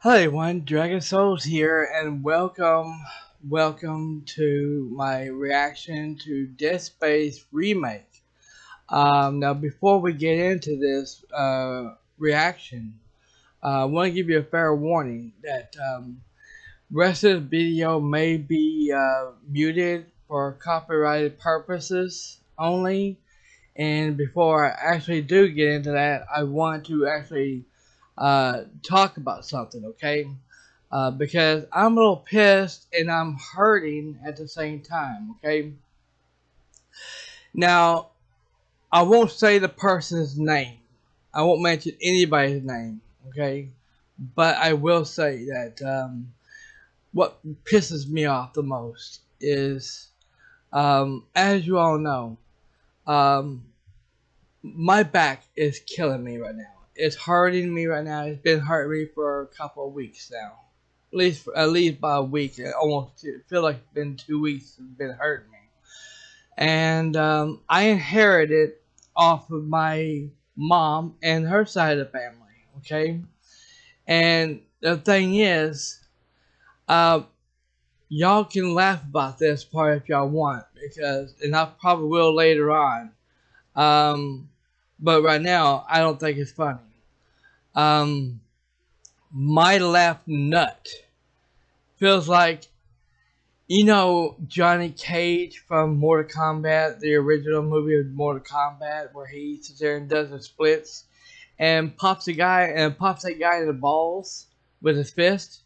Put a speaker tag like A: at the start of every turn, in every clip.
A: Hello everyone, Dragon Souls here, and welcome to my reaction to Dead Space Remake. Now, before we get into this reaction, I want to give you a fair warning that rest of the video may be muted for copyrighted purposes only. And before I actually do get into that, I want to actually talk about something, okay? Because I'm a little pissed and I'm hurting at the same time, okay? Now, I won't say the person's name. I won't mention anybody's name, okay? But I will say that what pisses me off the most is, as you all know, um, my back is killing me right now. It's hurting me right now. It's been hurting me for a couple of weeks now. At least by a week. It almost feel like it's been 2 weeks. It's been hurting me. And I inherited off of my mom and her side of the family. Okay. And the thing is, uh, y'all can laugh about this part if y'all want, and I probably will later on. Um, but right now, I don't think it's funny. Um, my left nut feels like, Johnny Cage from Mortal Kombat, the original movie of Mortal Kombat, where he sits there and does the splits and pops that guy in the balls with his fist.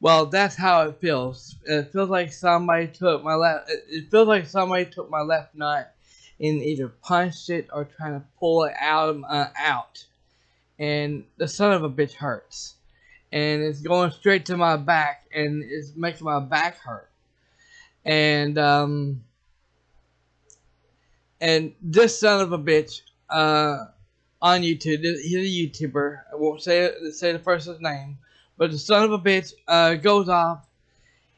A: Well, that's how it feels. It feels like somebody took my left. It feels like somebody took my left nut and either punched it or trying to pull it out. And the son of a bitch hurts. And it's going straight to my back, and it's making my back hurt. And this son of a bitch on YouTube, he's a YouTuber. I won't say the person's name, but the son of a bitch goes off.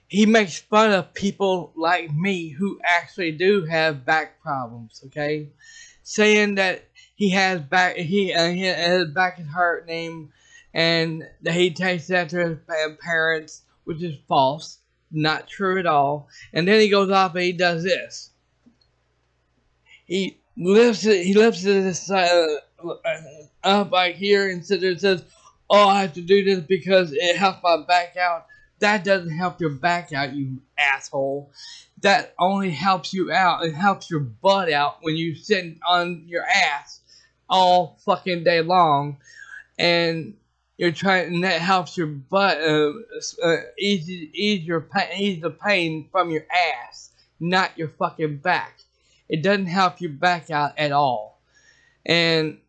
A: He makes fun of people like me who actually do have back problems. Okay, saying that he has his back is hurting him, and that he takes that to his parents, which is false, not true at all. And then he goes off and he does this. He lifts it up like here and sits there and says, "Oh, I have to do this because it helps my back out." That doesn't help your back out, you asshole. That only helps you out. It helps your butt out when you sit on your ass all fucking day long, and you're trying. And that helps your butt ease the pain from your ass, not your fucking back. It doesn't help your back out at all, and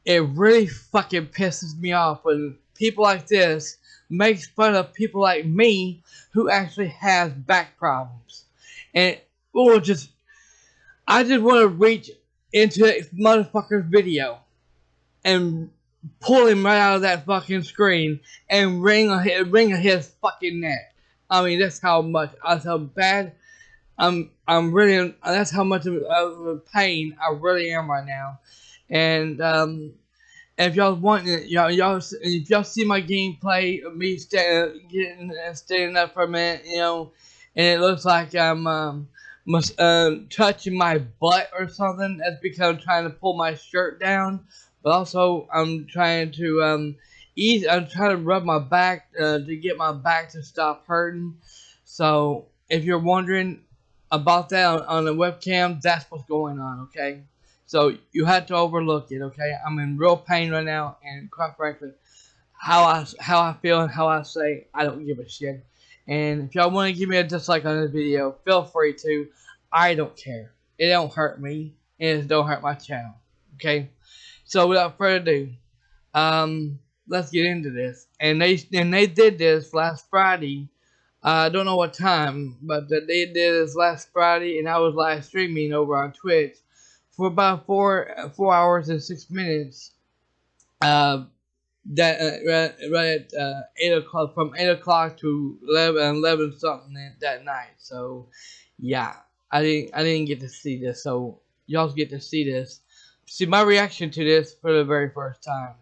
A: it really fucking pisses me off when people like this makes fun of people like me who actually has back problems. And I just want to reach into that motherfucker's video and pull him right out of that fucking screen and wring his fucking neck. I mean, that's how bad that's how much of a pain I really am right now. And if y'all want it, if y'all see my gameplay of me standing up for a minute, and it looks like I'm touching my butt or something, that's because I'm trying to pull my shirt down. But also, I'm trying to I'm trying to rub my back to get my back to stop hurting. So if you're wondering about that on the webcam, that's what's going on. Okay. So you had to overlook it, okay? I'm in real pain right now, and quite frankly, how I feel and how I say, I don't give a shit. And if y'all want to give me a dislike on this video, feel free to. I don't care. It don't hurt me, and it don't hurt my channel, okay? So without further ado, let's get into this. And they did this last Friday. I don't know what time, but they did this last Friday, and I was live streaming over on Twitch for about 4 hours and 6 minutes. Right at 8 o'clock, from 8 o'clock to 11 something that night. So yeah, I didn't get to see this. So y'all get to see this. See my reaction to this for the very first time.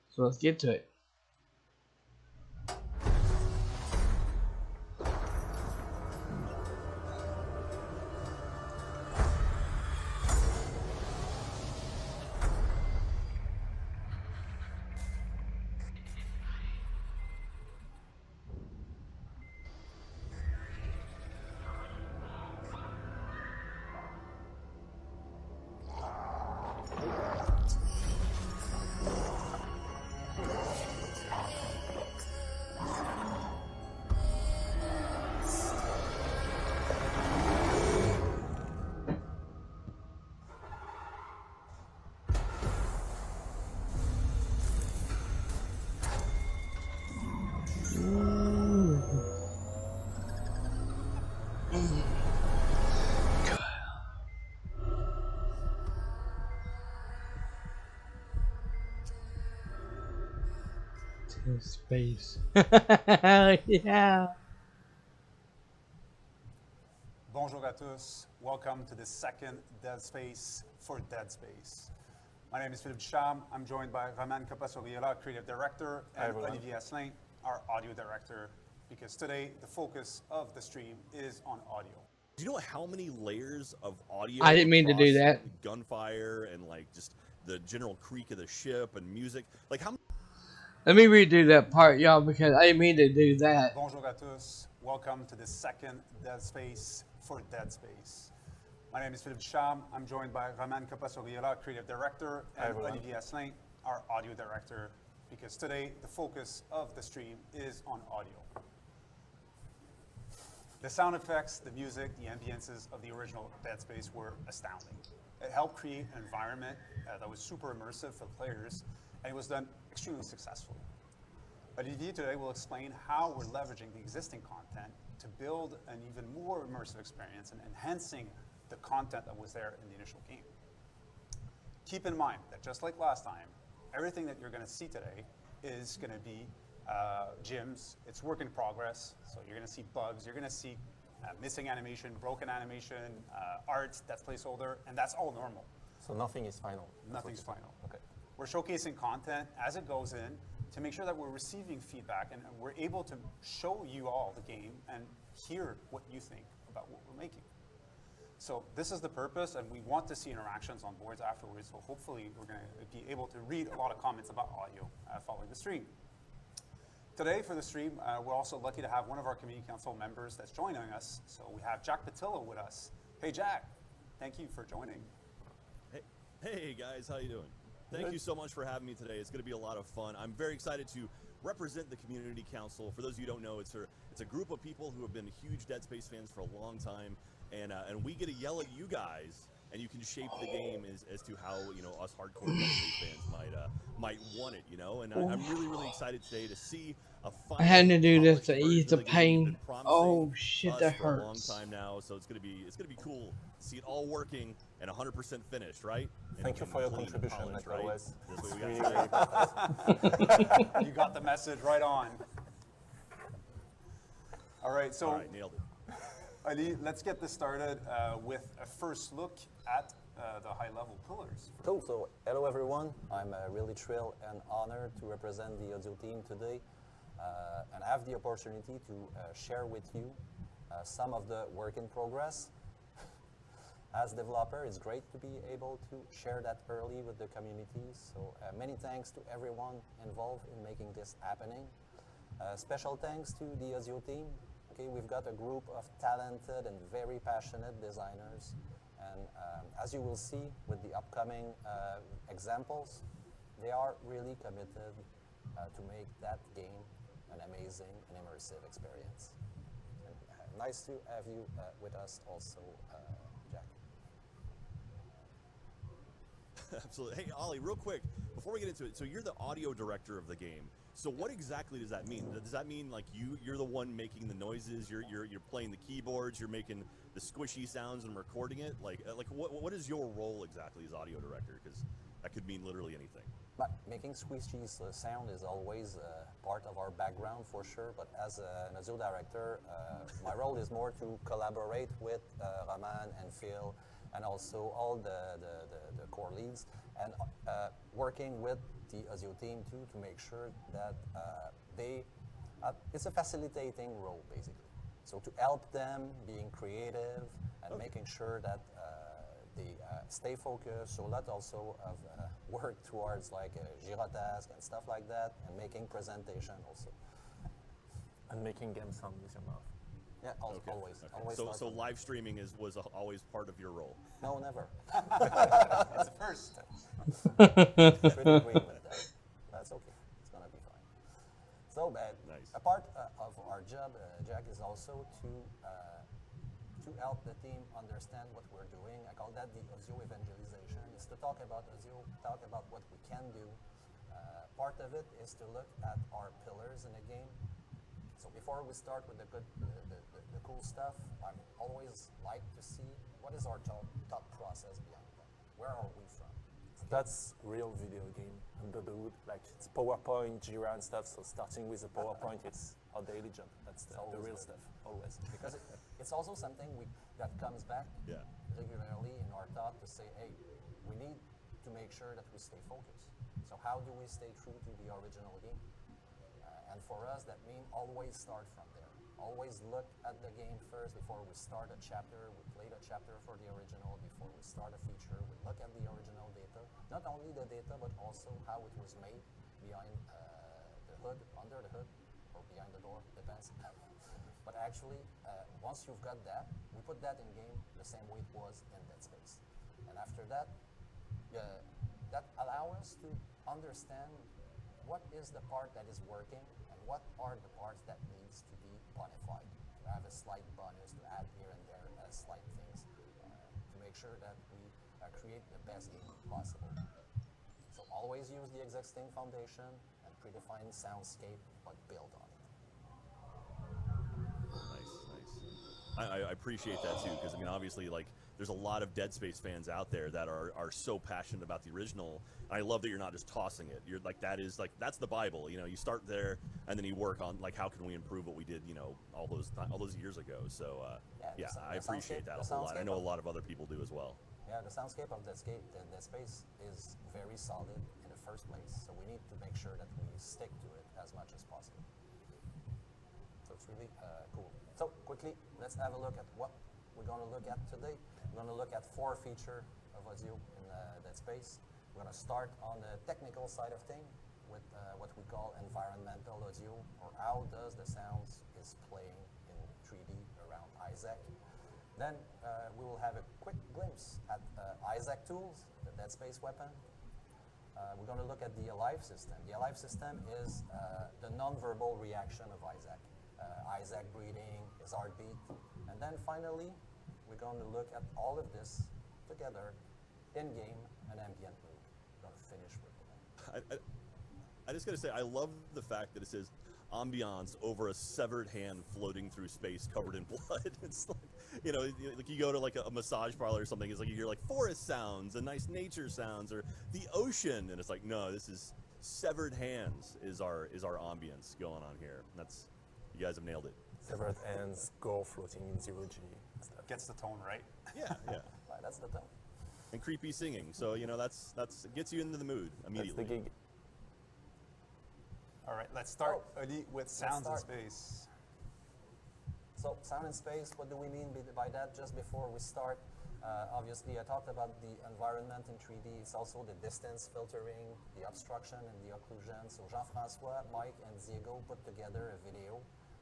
A: So let's get to it. to space. Yeah.
B: Bonjour à tous. Welcome to the second Dead Space for Dead Space. My name is Philippe Ducharme. I'm joined by Roman Copasoriola, Creative Director, and Olivier Asselin, our Audio Director, because today the focus of the stream is on audio.
C: Do you know how many layers of audio
A: I didn't mean to do that.
C: Gunfire and like just the general creak of the ship and music? Like how?
A: Let me redo that part, y'all, because I didn't mean to do that.
B: Bonjour à tous. Welcome to the second Dead Space for Dead Space. My name is Philippe Ducharme. I'm joined by Roman Copasoriola, Creative Director, and Olivier Asselin, our Audio Director, because today the focus of the stream is on audio. The sound effects, the music, the ambiences of the original Dead Space were astounding. It helped create an environment that was super immersive for players, and it was done extremely successfully. Olivier today will explain how we're leveraging the existing content to build an even more immersive experience and enhancing the content that was there in the initial game. Keep in mind that just like last time, everything that you're going to see today is going to be gyms. It's work in progress, so you're going to see bugs, you're going to see missing animation, broken animation, art that's placeholder, and that's all normal.
D: So nothing is final?
B: Nothing's final.
D: Okay.
B: We're showcasing content as it goes in to make sure that we're receiving feedback and we're able to show you all the game and hear what you think about what we're making. So this is the purpose, and we want to see interactions on boards afterwards, so hopefully we're going to be able to read a lot of comments about audio following the stream. Today for the stream, we're also lucky to have one of our Community Council members that's joining us. So we have Jack Patillo with us. Hey Jack, thank you for joining.
C: Hey guys, how you doing? Thank you so much for having me today. It's going to be a lot of fun. I'm very excited to represent the Community Council. For those of you who don't know, it's a group of people who have been huge Dead Space fans for a long time, and we get to yell at you guys, and you can shape the game as to how us hardcore Dead Space fans might want it, And I'm really excited today to see a final.
A: I had to do this to
C: version
A: ease the
C: of game
A: pain.
C: that's been promising
A: Oh shit,
C: us
A: that
C: for a long
A: hurts.
C: time now, so it's gonna be cool to see it all working and 100% finished, right?
D: Thank you for your
C: clean and
D: contribution,
C: polished,
D: like
C: right?
D: always.
C: That's what we
D: Really,
C: got today.
B: You got the message right on. All right, so
C: All right, nailed it.
B: Ali, let's get this started with a first look at the high-level pillars.
D: Cool. So hello everyone. I'm really thrilled and honored to represent the audio team today and have the opportunity to share with you some of the work in progress. As developer, it's great to be able to share that early with the community. So many thanks to everyone involved in making this happening. Special thanks to the audio team. Okay, we've got a group of talented and very passionate designers. And as you will see with the upcoming examples, they are really committed to make that game an amazing and immersive experience. And, nice to have you with us also, Jack.
C: Absolutely. Hey, Ollie, real quick, before we get into it, so you're the audio director of the game. So what exactly does that mean? Does that mean like you're the one making the noises, you're playing the keyboards, you're making the squishy sounds and recording it? Like what is your role exactly as audio director? Because that could mean literally anything.
D: But making squishy sound is always part of our background for sure, but as an audio director, my role is more to collaborate with Roman and Phil and also all the core leads, and working with the audio team too to make sure that it's a facilitating role basically. So to help them being creative and making sure that they stay focused. So a lot also of work towards like Jira task and stuff like that, and making presentation also.
E: And making game sound with your mouth.
D: Yeah,
C: Okay.
D: always.
C: Okay.
D: Always.
C: So live streaming was always part of your role.
D: No, never.
B: It's a first.
D: Should agree with that. That's okay. It's gonna be fine. So,
C: Nice.
D: a part of our job, Jack, is also to help the team understand what we're doing. I call that the audio evangelization. It's to talk about audio, talk about what we can do. Part of it is to look at our pillars in the game. So before we start with the cool stuff, I'm always like to see what is our thought process behind that. Where are we from?
E: That's real video game under the hood. Like it's PowerPoint, Jira, and stuff. So starting with the PowerPoint, it's our daily job. That's the real stuff, always.
D: Because it's also something that comes back
C: Yeah.
D: regularly in our thought to say, hey, we need to make sure that we stay focused. So how do we stay true to the original game? And for us, that means always start from there. Always look at the game first before we start a chapter. We play the chapter for the original before we start a feature. We look at the original data, not only the data, but also how it was made behind the hood, under the hood, or behind the door, depends. But actually, once you've got that, we put that in game the same way it was in Dead Space. And after that, that allows us to understand what is the part that is working and what are the parts that needs to be bonified, to have a slight bonus, to add here and there slight things, to make sure that we create the best game possible. So always use the existing foundation and predefine soundscape, but build on it.
C: Nice. I appreciate that too, because I mean, obviously, like, there's a lot of Dead Space fans out there that are so passionate about the original. And I love that you're not just tossing it. You're like, that's the Bible. You know, you start there and then you work on like how can we improve what we did, you know, all those years ago. So yeah, I appreciate that a whole lot. I know a lot of other people do as well.
D: Yeah, the soundscape of Dead Space is very solid in the first place, so we need to make sure that we stick to it as much as possible. So it's really cool. So quickly, let's have a look at what we're going to look at today. We're going to look at 4 features of audio in Dead Space. We're going to start on the technical side of things with what we call environmental audio, or how does the sounds is playing in 3D around Isaac. Then we will have a quick glimpse at Isaac tools, the Dead Space weapon. We're going to look at the Alive system. The Alive system is the non-verbal reaction of Isaac. Isaac breathing, his heartbeat. And then finally, we're going to look at all of this together in-game and ambient mood. We're going to finish with it.
C: I just gotta say, I love the fact that it says ambiance over a severed hand floating through space covered in blood. It's like, you know, like you go to like a massage parlor or something, it's like you hear like forest sounds and nice nature sounds or the ocean, and it's like, no, this is severed hands is our ambience going on here. That's, you guys have nailed it.
E: Severed hands, gore floating in 0G. Stuff.
B: Gets the tone right.
C: Yeah.
D: Right, that's the tone.
C: And creepy singing, so you know that's it gets you into the mood immediately.
E: That's the gig.
B: All right, let's start with sounds in space.
D: So sound in space, what do we mean by that? Just before we start, obviously I talked about the environment in 3D. It's also the distance filtering, the obstruction and the occlusion. So Jean-François, Mike, and Diego put together a video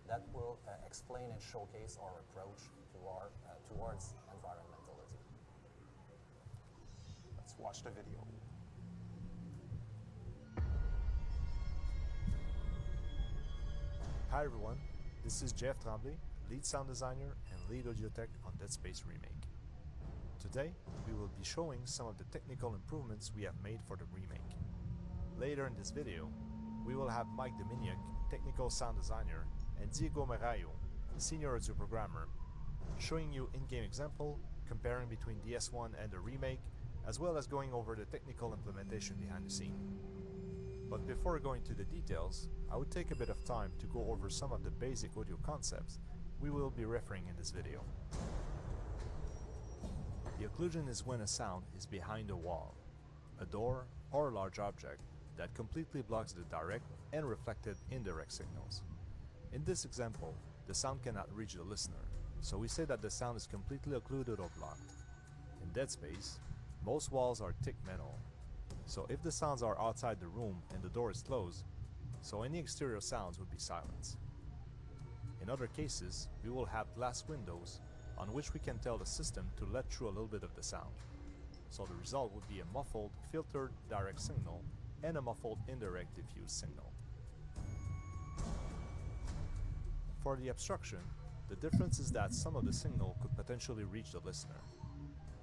D: that will explain and showcase our approach to towards environmental audio.
B: Let's watch the video.
F: Hi everyone, this is Jeff Tremblay, lead sound designer and lead audio tech on Dead Space Remake. Today, we will be showing some of the technical improvements we have made for the remake. Later in this video, we will have Mike Dominiak, technical sound designer, and Diego Marayo, senior audio programmer, showing you in-game example, comparing between DS1 and the remake, as well as going over the technical implementation behind the scene. But before going to the details, I would take a bit of time to go over some of the basic audio concepts we will be referring in this video. The occlusion is when a sound is behind a wall, a door, or a large object that completely blocks the direct and reflected indirect signals. In this example, the sound cannot reach the listener, so we say that the sound is completely occluded or blocked. In Dead Space, most walls are thick metal, so if the sounds are outside the room and the door is closed, so any exterior sounds would be silenced. In other cases, we will have glass windows on which we can tell the system to let through a little bit of the sound. So the result would be a muffled, filtered direct signal and a muffled indirect diffuse signal. For the obstruction, the difference is that some of the signal could potentially reach the listener.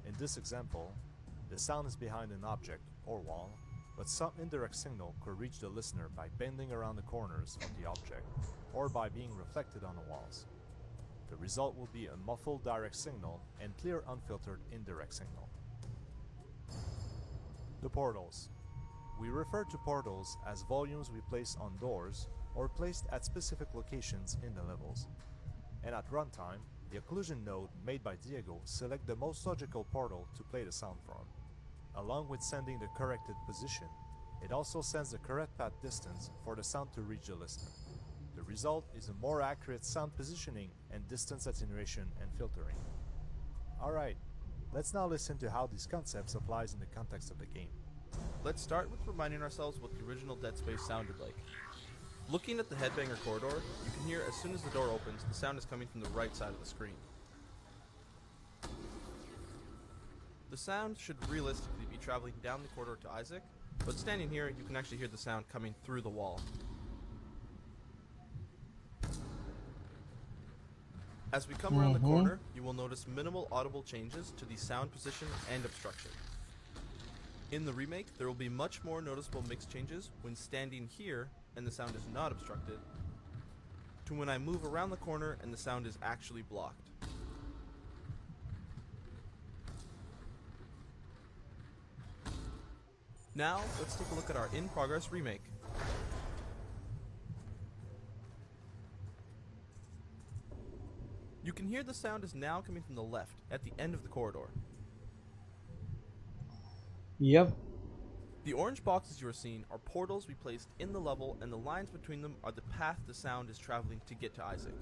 F: In this example, the sound is behind an object or wall, but some indirect signal could reach the listener by bending around the corners of the object or by being reflected on the walls. The result will be a muffled direct signal and clear unfiltered indirect signal. The portals. We refer to portals as volumes we place on doors or placed at specific locations in the levels. And at runtime, the occlusion node made by Diego selects the most logical portal to play the sound from. Along with sending the corrected position, it also sends the correct path distance for the sound to reach the listener. The result is a more accurate sound positioning and distance attenuation and filtering. Alright, let's now listen to how these concepts applies in the context of the game.
G: Let's start with reminding ourselves what the original Dead Space sounded like. Looking at the Headbanger corridor, you can hear as soon as the door opens, the sound is coming from the right side of the screen. The sound should realistically be traveling down the corridor to Isaac, but standing here, you can actually hear the sound coming through the wall. As we come around the corner, you will notice minimal audible changes to the sound position and obstruction. In the remake, there will be much more noticeable mix changes when standing here and the sound is not obstructed, to when I move around the corner and the sound is actually blocked. Now, let's take a look at our in-progress remake. You can hear the sound is now coming from the left, at the end of the corridor.
A: Yep.
G: The orange boxes you are seeing are portals we placed in the level, and the lines between them are the path the sound is traveling to get to Isaac.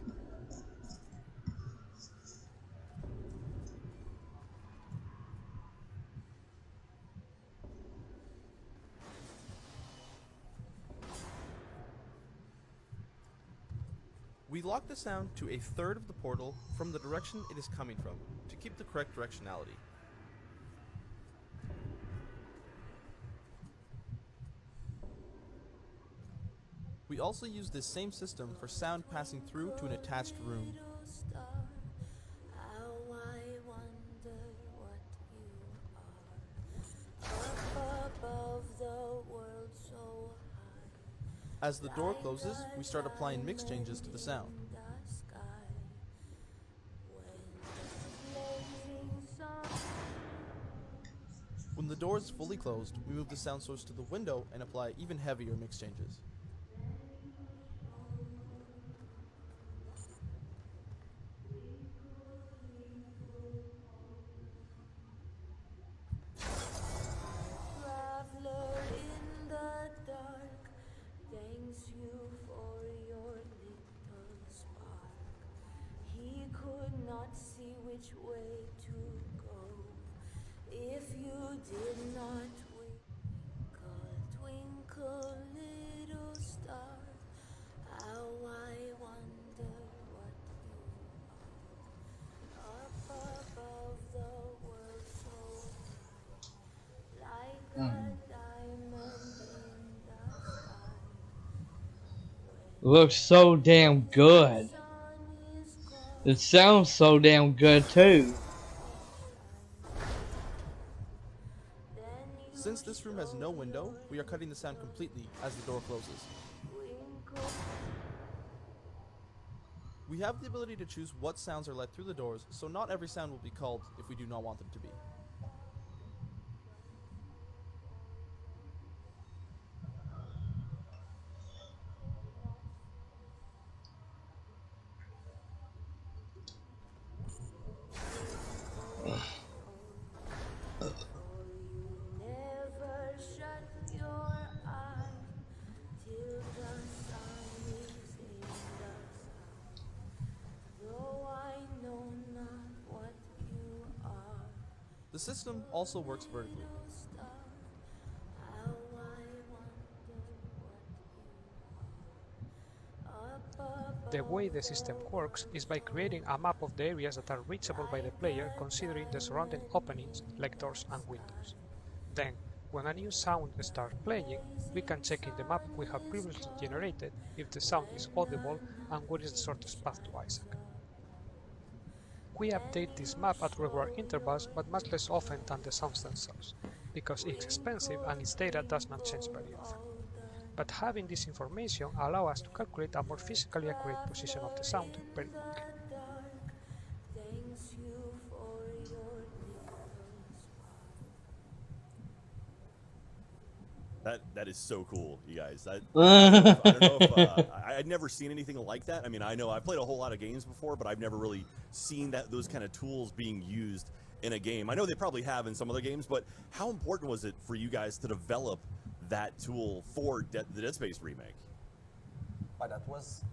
G: We lock the sound to a third of the portal from the direction it is coming from, to keep the correct directionality. We also use this same system for sound passing through to an attached room. As the door closes, we start applying mix changes to the sound. When the door is fully closed, we move the sound source to the window and apply even heavier mix changes.
H: See which way to go if you did not twinkle, twinkle, little star. How I wonder what you are up above the world so high, like a diamond in the sky.
A: Looks so damn good. It sounds so damn good too.
G: Since this room has no window, we are cutting the sound completely as the door closes. We have the ability to choose what sounds are let through the doors, so not every sound will be culled if we do not want them to be. The system also works vertically.
I: The way the system works is by creating a map of the areas that are reachable by the player considering the surrounding openings like doors and windows. Then, when a new sound starts playing, we can check in the map we have previously generated if the sound is audible and what is the shortest path to Isaac. We update this map at regular intervals but much less often than the sounds themselves, because it's expensive and its data does not change very often. But having this information allows us to calculate a more physically accurate position of the sound very quickly.
C: That is so cool, you guys. I don't know if I'd never seen anything like that. I mean, I know I've played a whole lot of games before, but I've never really seen those kind of tools being used in a game. I know they probably have in some other games, but how important was it for you guys to develop that tool for the Dead Space remake?
D: But that was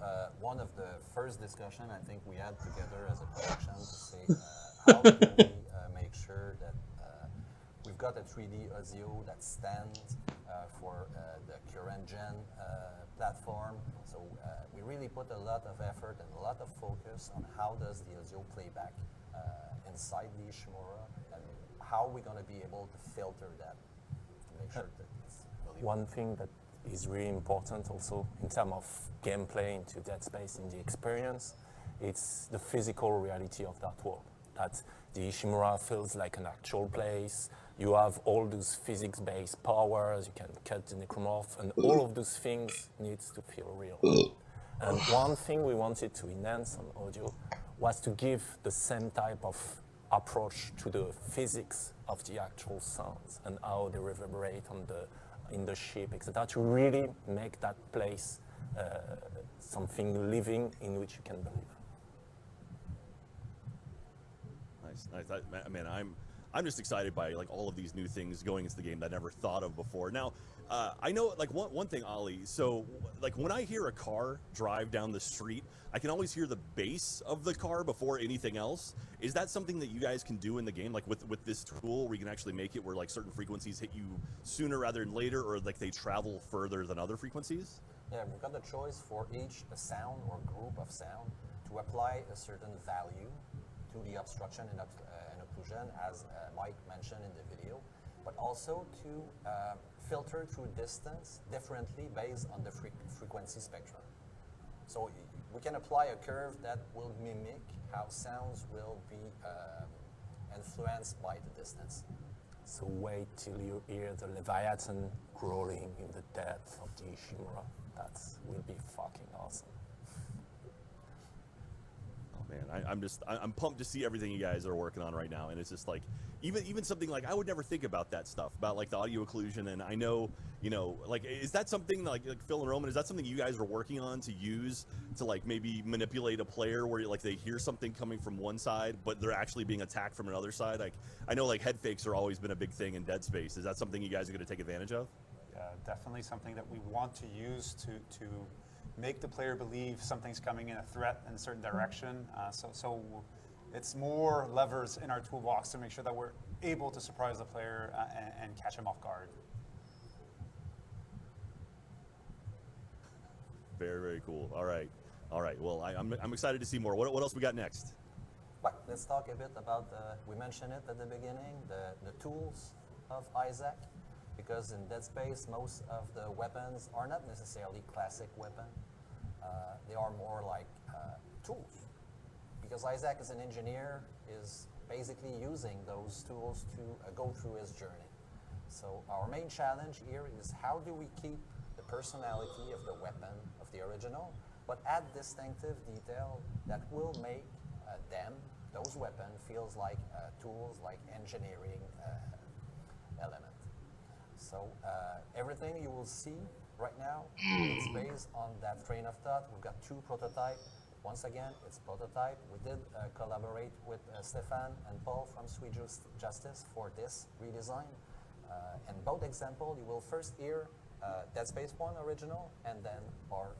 D: one of the first discussion I think we had together as a production to say how do we make sure that we've got a 3D audio that stands for the current gen platform. So we really put a lot of effort and a lot of focus on how does the audio play back inside the Ishimura, and how we're going to be able to filter that to make sure that it's really
E: One thing that is really important also in terms of gameplay into Dead Space in the experience, it's the physical reality of that world. That the Ishimura feels like an actual place. You have all those physics-based powers, you can cut the necromorph, and all of those things needs to feel real. And one thing we wanted to enhance on audio was to give the same type of approach to the physics of the actual sounds and how they reverberate in the ship, etc., to really make that place something living in which you can believe.
C: Nice. I mean, I'm just excited by like all of these new things going into the game that I never thought of before. Now, I know like one thing, Ollie. So like when I hear a car drive down the street, I can always hear the bass of the car before anything else. Is that something that you guys can do in the game, like with this tool, where you can actually make it where like certain frequencies hit you sooner rather than later, or like they travel further than other frequencies?
D: Yeah, we've got the choice for each sound or group of sound to apply a certain value to the obstruction and occlusion, as Mike mentioned in the video, but also to filter through distance differently based on the frequency spectrum. So we can apply a curve that will mimic how sounds will be influenced by the distance.
E: So wait till you hear the Leviathan growling in the depth of the Ishimura. That will be fucking awesome.
C: Man, I'm pumped to see everything you guys are working on right now, and it's just like even something like I would never think about that stuff about like the audio occlusion, and I know like is that something like Phil and Roman, is that something you guys are working on to use to like maybe manipulate a player where like they hear something coming from one side but they're actually being attacked from another side? Like I know like head fakes are always been a big thing in Dead Space. Is that something you guys are going to take advantage of?
B: Yeah, definitely something that we want to use to make the player believe something's coming in a threat in a certain direction. So it's more levers in our toolbox to make sure that we're able to surprise the player and catch him off guard.
C: Very, very cool. All right. Well, I'm excited to see more. What else we got next?
D: But let's talk a bit about, we mentioned it at the beginning, the tools of Isaac. Because in Dead Space, most of the weapons are not necessarily classic weapons. They are more like tools. Because Isaac, as an engineer, is basically using those tools to go through his journey. So our main challenge here is how do we keep the personality of the weapon of the original, but add distinctive detail that will make those weapons, feels like tools, like engineering element. So everything you will see right now is based on that train of thought. We've got 2 prototypes. Once again, it's prototype. We did collaborate with Stefan and Paul from Sweet Justice for this redesign. In both examples, you will first hear Dead Space 1 original and then our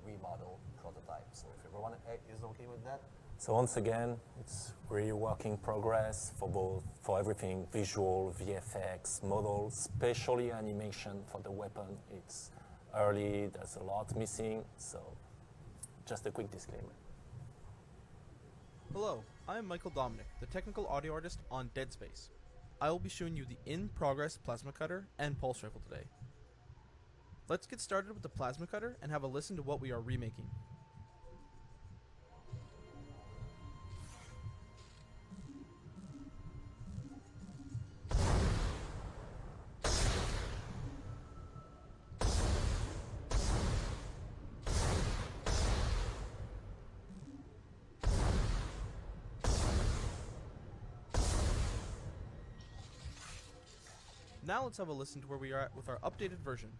D: remodel prototype. So if everyone is okay with that.
E: So once again, it's really work in progress for everything, visual, VFX, models, especially animation for the weapon. It's early, there's a lot missing, so just a quick disclaimer.
G: Hello, I am Michael Dominic, the technical audio artist on Dead Space. I will be showing you the in-progress plasma cutter and pulse rifle today. Let's get started with the plasma cutter and have a listen to what we are remaking. Now let's have a listen to where we are at with our updated version.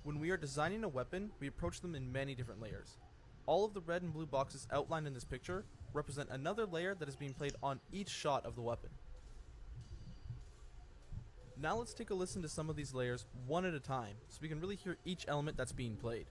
G: When we are designing a weapon, we approach them in many different layers. All of the red and blue boxes outlined in this picture represent another layer that is being played on each shot of the weapon. Now let's take a listen to some of these layers one at a time, so we can really hear each element that's being played.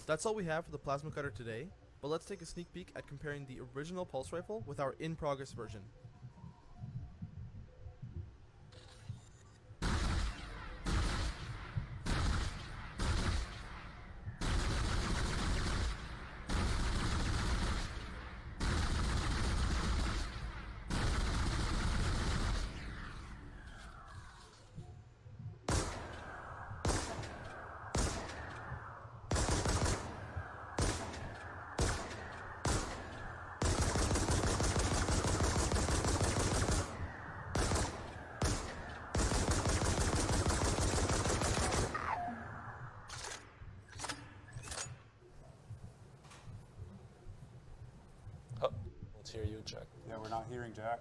G: That's all we have for the plasma cutter today, but let's take a sneak peek at comparing the original pulse rifle with our in-progress version.
E: Let's hear you, Jack.
B: Yeah, we're not hearing Jack.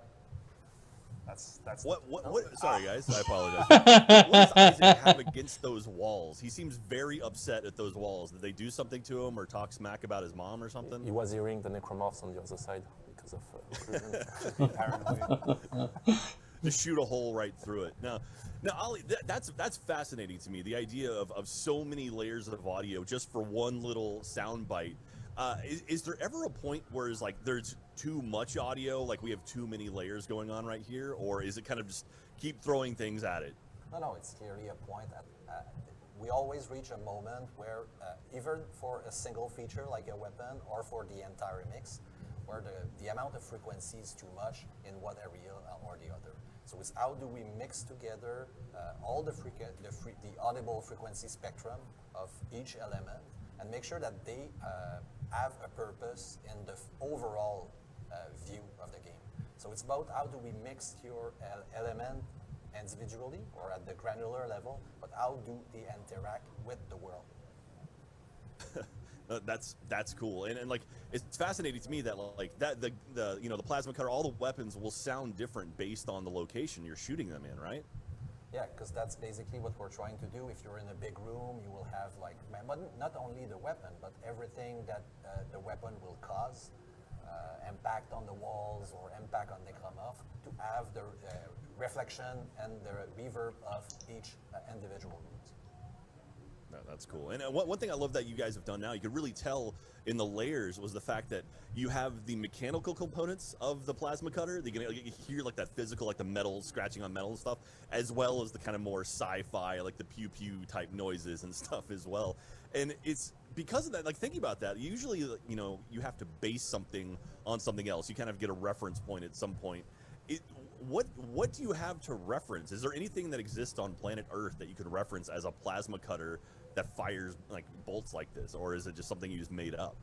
B: That's
C: What? Sorry, guys. I apologize. What does Isaac have against those walls? He seems very upset at those walls. Did they do something to him or talk smack about his mom or something?
E: He was hearing the necromorphs on the other side because of
B: paranoid.
C: Just shoot a hole right through it. Now, Ollie, that's fascinating to me. The idea of so many layers of audio just for one little sound bite. Is there ever a point where it's like there's too much audio, like we have too many layers going on right here, or is it kind of just keep throwing things at it?
D: No, it's clearly a point that we always reach a moment where either for a single feature like a weapon or for the entire mix, where the amount of frequency is too much in one area or the other. So it's how do we mix together all the audible frequency spectrum of each element and make sure that they have a purpose in the overall view of the game. So it's about how do we mix your element individually or at the granular level, but how do they interact with the world?
C: That's cool, and like it's fascinating to me that like that the the plasma cutter, all the weapons will sound different based on the location you're shooting them in, right?
D: Yeah, because that's basically what we're trying to do. If you're in a big room, you will have like not only the weapon, but everything that the weapon will cause, impact on the walls or impact on the necromorph, to have the reflection and the reverb of each individual room.
C: No, that's cool. And one thing I love that you guys have done now, you can really tell in the layers, was the fact that you have the mechanical components of the plasma cutter. You can hear like that physical, like the metal scratching on metal and stuff, as well as the kind of more sci-fi, like the pew pew type noises and stuff as well. And it's because of that, like thinking about that, usually, you have to base something on something else. You kind of get a reference point at some point. What do you have to reference? Is there anything that exists on planet Earth that you could reference as a plasma cutter that fires like bolts like this, or is it just something you just made up?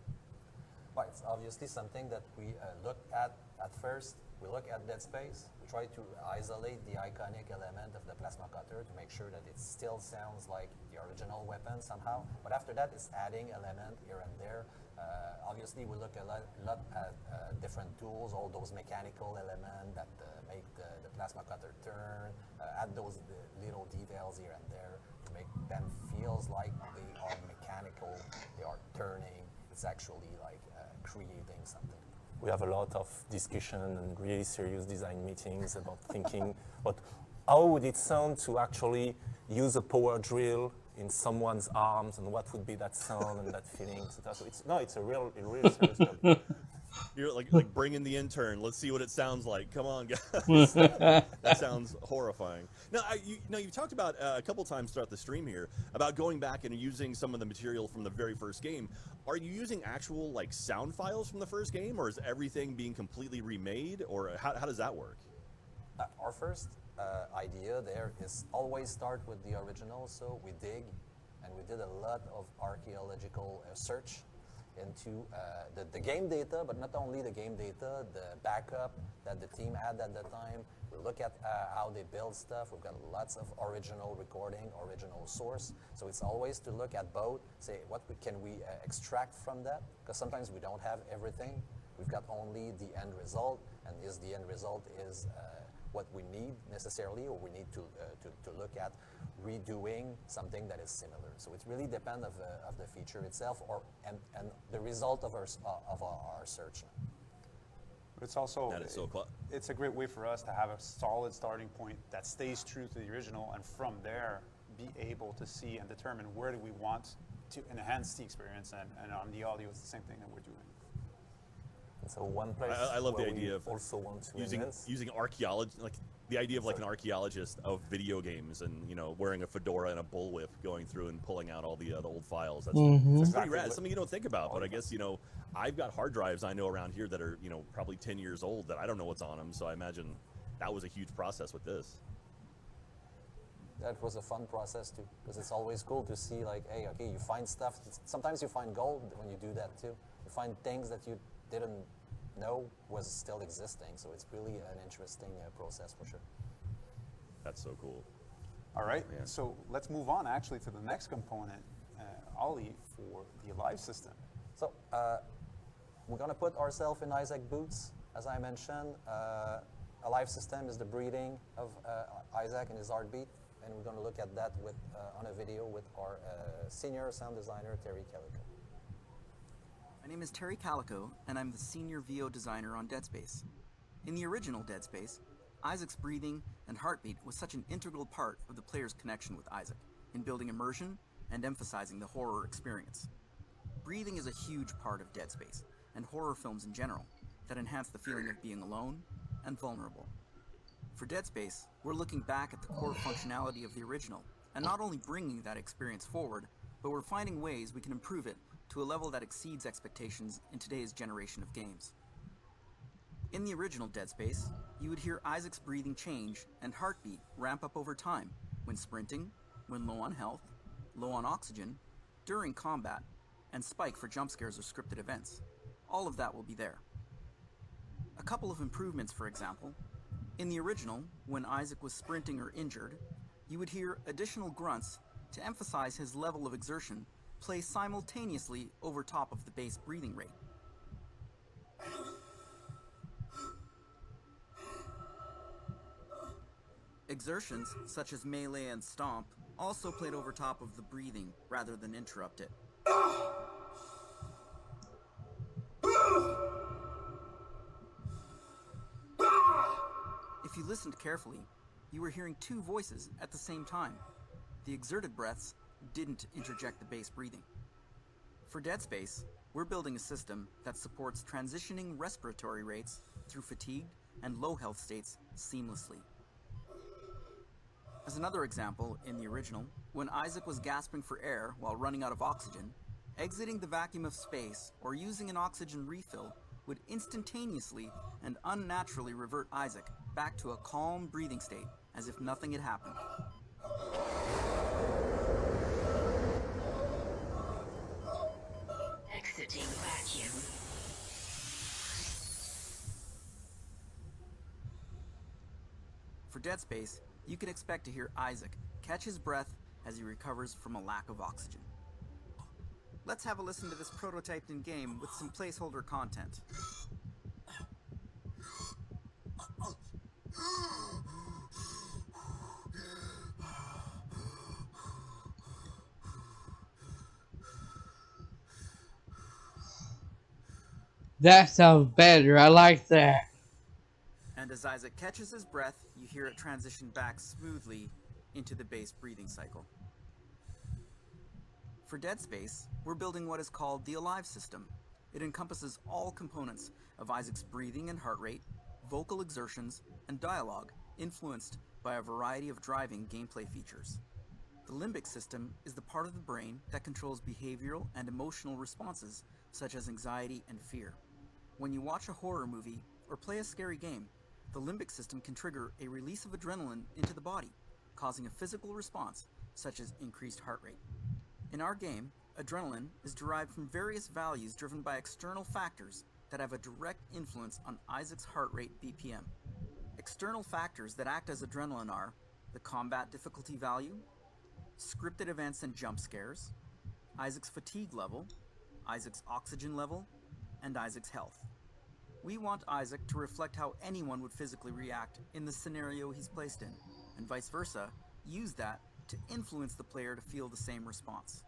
D: Well, it's obviously something that we look at first. We look at Dead Space. We try to isolate the iconic element of the plasma cutter to make sure that it still sounds like the original weapon somehow. But after that, it's adding element here and there. Obviously, we look a lot at different tools, all those mechanical elements that make the plasma cutter turn, add those little details here and there to make them feels like they are mechanical, they are turning. It's actually like creating something.
E: We have a lot of discussion and really serious design meetings about thinking about how would it sound to actually use a power drill in someone's arms, and what would be that sound and that feeling. So it's a really serious topic.
C: You're like bring in the intern. Let's see what it sounds like. Come on, guys. That sounds horrifying. Now, you've talked about a couple times throughout the stream here about going back and using some of the material from the very first game. Are you using actual like sound files from the first game, or is everything being completely remade, or how does that work?
D: Our first idea there is always start with the original. So we dig, and we did a lot of archaeological search into the game data, but not only the game data, the backup that the team had at the time. We look at how they build stuff. We've got lots of original recording, original source. So it's always to look at both, say what can we extract from that, because sometimes we don't have everything. We've got only the end result, and is the end result is what we need necessarily, or we need to look at redoing something that is similar. So it really depends of the feature itself, and the result of our search.
B: It's also
C: That is so cool.
B: It's a great way for us to have a solid starting point that stays true to the original, and from there be able to see and determine where do we want to enhance the experience, and on the audio it's the same thing that we're doing.
E: So one place
C: I love the
E: where
C: idea
E: we
C: of
E: also want to
C: using archaeology, like the idea of like an archaeologist of video games, and wearing a fedora and a bullwhip, going through and pulling out all the old files. That's pretty rad. It's something you don't think about, but I guess I've got hard drives I know around here that are probably 10 years old that I don't know what's on them. So I imagine that was a huge process with this.
D: That was a fun process too, because it's always cool to see like, hey, okay, you find stuff. Sometimes you find gold when you do that too. You find things that you didn't know was still existing. So it's really an interesting process for sure.
C: That's so cool.
B: All right,
C: Yeah.
B: so let's move on actually to the next component, Ollie, for the live system.
D: So we're going to put ourselves in Isaac boots. As I mentioned, a live system is the breathing of Isaac and his heartbeat, and we're going to look at that on a video with our senior sound designer, Terry Calico.
J: My name is Terry Calico, and I'm the senior VO designer on Dead Space. In the original Dead Space, Isaac's breathing and heartbeat was such an integral part of the player's connection with Isaac, in building immersion and emphasizing the horror experience. Breathing is a huge part of Dead Space, and horror films in general, that enhance the feeling of being alone and vulnerable. For Dead Space, we're looking back at the core functionality of the original, and not only bringing that experience forward, but we're finding ways we can improve it to a level that exceeds expectations in today's generation of games. In the original Dead Space, you would hear Isaac's breathing change and heartbeat ramp up over time when sprinting, when low on health, low on oxygen, during combat, and spike for jump scares or scripted events. All of that will be there. A couple of improvements, for example. In the original, when Isaac was sprinting or injured, you would hear additional grunts to emphasize his level of exertion play simultaneously over top of the base breathing rate. Exertions, such as melee and stomp, also played over top of the breathing rather than interrupt it. If you listened carefully, you were hearing two voices at the same time. The exerted breaths didn't interject the base breathing. For Dead Space, we're building a system that supports transitioning respiratory rates through fatigued and low health states seamlessly. As another example, in the original, when Isaac was gasping for air while running out of oxygen, exiting the vacuum of space or using an oxygen refill would instantaneously and unnaturally revert Isaac back to a calm breathing state, as if nothing had happened.
H: Exiting vacuum.
J: For Dead Space, you can expect to hear Isaac catch his breath as he recovers from a lack of oxygen. Let's have a listen to this prototyped in game with some placeholder content.
A: That sounds better. I like that.
J: And as Isaac catches his breath, you hear it transition back smoothly into the base breathing cycle. For Dead Space, we're building what is called the Alive system. It encompasses all components of Isaac's breathing and heart rate, vocal exertions, and dialogue, influenced by a variety of driving gameplay features. The limbic system is the part of the brain that controls behavioral and emotional responses such as anxiety and fear. When you watch a horror movie or play a scary game, the limbic system can trigger a release of adrenaline into the body, causing a physical response such as increased heart rate. In our game, adrenaline is derived from various values driven by external factors that have a direct influence on Isaac's heart rate BPM. External factors that act as adrenaline are the combat difficulty value, scripted events and jump scares, Isaac's fatigue level, Isaac's oxygen level, and Isaac's health. We want Isaac to reflect how anyone would physically react in the scenario he's placed in, and vice versa, use that to influence the player to feel the same response.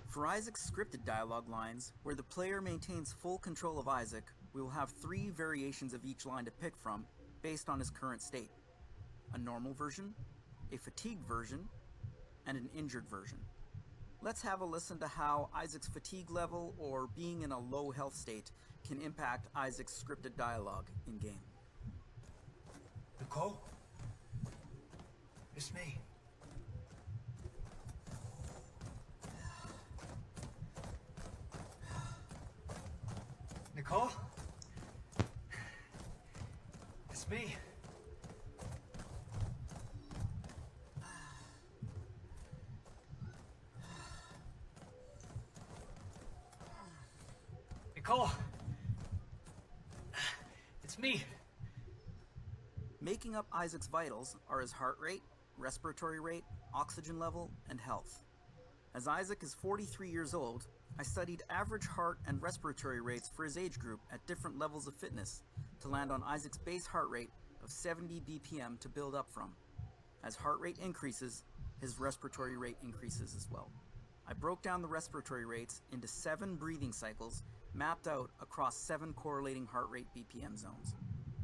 J: For Isaac's scripted dialogue lines, where the player maintains full control of Isaac, we will have 3 variations of each line to pick from based on his current state: a normal version, a fatigued version, and an injured version. Let's have a listen to how Isaac's fatigue level or being in a low health state can impact Isaac's scripted dialogue in-game.
K: Nicole? It's me. Nicole? It's me. Nicole? It's me.
J: Making up Isaac's vitals are his heart rate, respiratory rate, oxygen level, and health. As Isaac is 43 years old, I studied average heart and respiratory rates for his age group at different levels of fitness to land on Isaac's base heart rate of 70 BPM to build up from. As heart rate increases, his respiratory rate increases as well. I broke down the respiratory rates into 7 breathing cycles mapped out across 7 correlating heart rate BPM zones.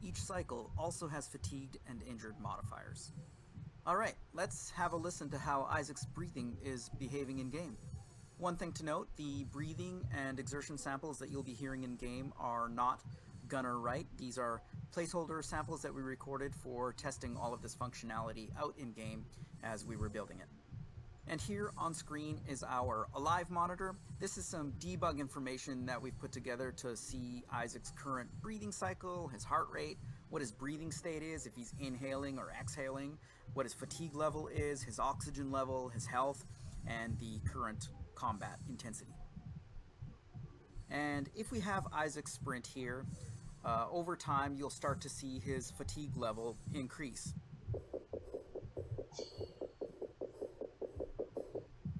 J: Each cycle also has fatigued and injured modifiers. Alright, let's have a listen to how Isaac's breathing is behaving in-game. One thing to note, the breathing and exertion samples that you'll be hearing in-game are not gunner right. These are placeholder samples that we recorded for testing all of this functionality out in-game as we were building it. And here on screen is our Alive monitor. This is some debug information that we've put together to see Isaac's current breathing cycle, his heart rate, what his breathing state is, if he's inhaling or exhaling, what his fatigue level is, his oxygen level, his health, and the current combat intensity. And if we have Isaac's sprint here, over time you'll start to see his fatigue level increase.